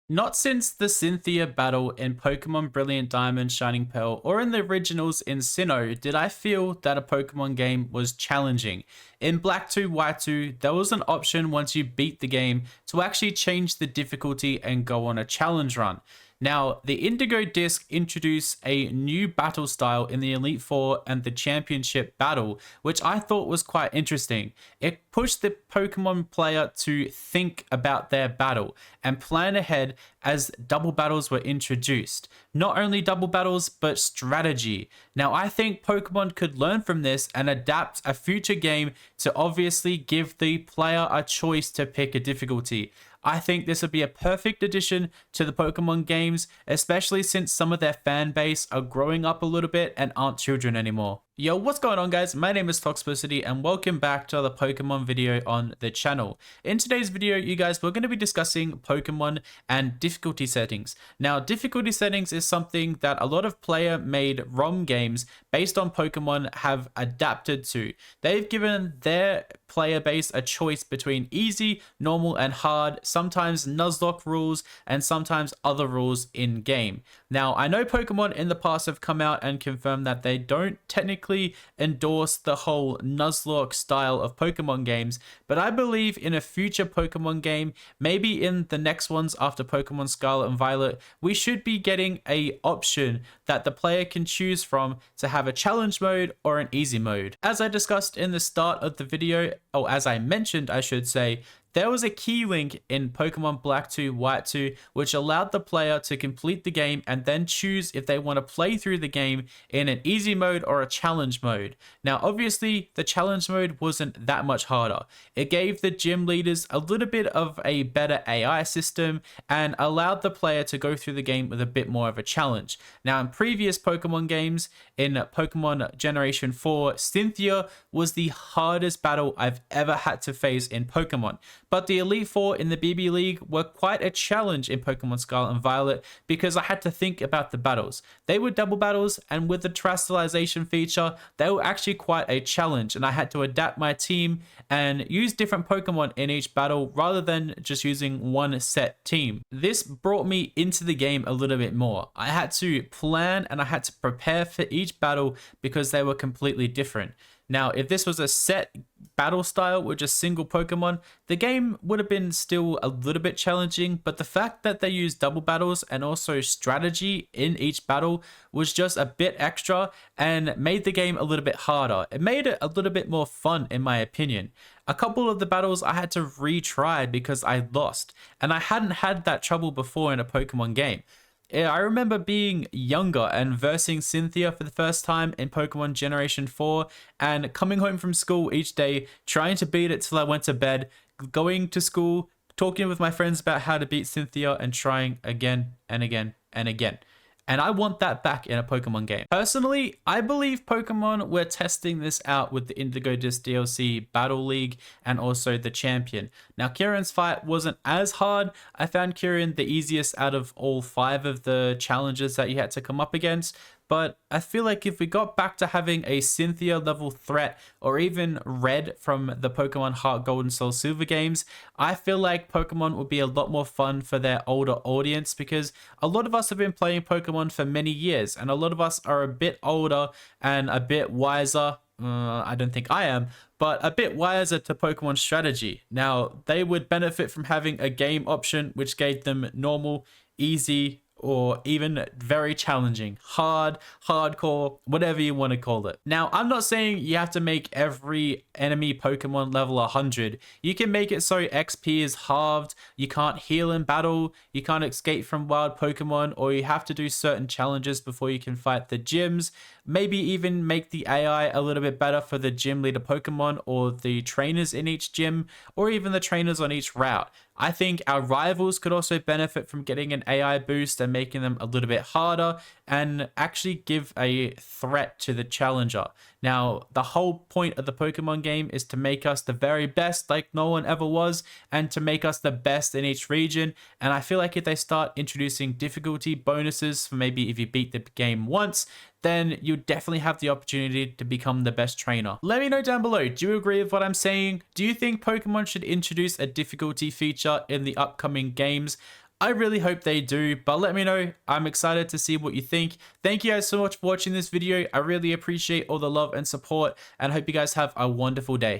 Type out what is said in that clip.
Not since the Cynthia battle in Pokemon Brilliant Diamond, Shining Pearl, or in the originals in Sinnoh did I feel that a Pokemon game was challenging. In Black 2 White 2, there was an option once you beat the game to actually change the difficulty and go on a challenge run. Now, the Indigo Disk introduced a new battle style in the Elite Four and the Championship battle, which I thought was quite interesting. It pushed the Pokemon player to think about their battle and plan ahead as double battles were introduced. Not only double battles, but strategy. Now, I think Pokemon could learn from this and adapt a future game to obviously give the player a choice to pick a difficulty. I think this would be a perfect addition to the Pokemon games, especially since some of their fan base are growing up a little bit and aren't children anymore. Yo, what's going on guys? My name is Toxplicity and welcome back to another Pokemon video on the channel. In today's video, you guys, we're going to be discussing Pokemon and difficulty settings. Now, difficulty settings is something that a lot of player-made ROM games based on Pokemon have adapted to. They've given their player base a choice between easy, normal, and hard, sometimes Nuzlocke rules, and sometimes other rules in game. Now, I know Pokemon in the past have come out and confirmed that they don't technically endorse the whole Nuzlocke style of Pokemon games, but I believe in a future Pokemon game, maybe in the next ones after Pokemon Scarlet and Violet, we should be getting a option that the player can choose from to have a challenge mode or an easy mode. As I discussed in the start of the video, or as I mentioned, I should say, there was a key link in Pokemon Black 2 White 2 which allowed the player to complete the game and then choose if they want to play through the game in an easy mode or a challenge mode. Now obviously the challenge mode wasn't that much harder. It gave the gym leaders a little bit of a better AI system and allowed the player to go through the game with a bit more of a challenge. Now in previous Pokemon games, in Pokemon Generation 4, Cynthia was the hardest battle I've ever had to face in Pokemon. But the Elite Four in the BB League were quite a challenge in Pokemon Scarlet and Violet because I had to think about the battles. They were double battles, and with the terrestrialization feature, they were actually quite a challenge, and I had to adapt my team and use different Pokemon in each battle rather than just using one set team. This brought me into the game a little bit more. I had to plan and I had to prepare for each battle because they were completely different. Now, if this was a set battle style with just single Pokemon, the game would have been still a little bit challenging, but the fact that they used double battles and also strategy in each battle was just a bit extra and made the game a little bit harder. It made it a little bit more fun in my opinion. A couple of the battles I had to retry because I lost, and I hadn't had that trouble before in a Pokemon game. I remember being younger and versing Cynthia for the first time in Pokemon Generation 4 and coming home from school each day, trying to beat it till I went to bed, going to school, talking with my friends about how to beat Cynthia and trying again and again and again. And I want that back in a Pokemon game. Personally, I believe Pokemon were testing this out with the Indigo Disk DLC Battle League and also the Champion. Now, Kieran's fight wasn't as hard. I found Kieran the easiest out of all 5 of the challenges that you had to come up against. But I feel like if we got back to having a Cynthia level threat or even Red from the Pokemon Heart Gold and Soul Silver games, I feel like Pokemon would be a lot more fun for their older audience because a lot of us have been playing Pokemon for many years and a lot of us are a bit older and a bit wiser. I don't think I am, but a bit wiser to Pokemon strategy. Now, they would benefit from having a game option which gave them normal, easy, or even very challenging, hard, hardcore, whatever you want to call it. Now, I'm not saying you have to make every enemy Pokemon level 100. You can make it so XP is halved, you can't heal in battle, you can't escape from wild Pokemon, or you have to do certain challenges before you can fight the gyms. Maybe even make the AI a little bit better for the gym leader Pokemon or the trainers in each gym, or even the trainers on each route. I think our rivals could also benefit from getting an AI boost and making them a little bit harder and actually give a threat to the challenger. Now, the whole point of the Pokemon game is to make us the very best like no one ever was and to make us the best in each region. And I feel like if they start introducing difficulty bonuses for maybe if you beat the game once, then you definitely have the opportunity to become the best trainer. Let me know down below, do you agree with what I'm saying? Do you think Pokemon should introduce a difficulty feature in the upcoming games? I really hope they do, but let me know. I'm excited to see what you think. Thank you guys so much for watching this video. I really appreciate all the love and support, and hope you guys have a wonderful day.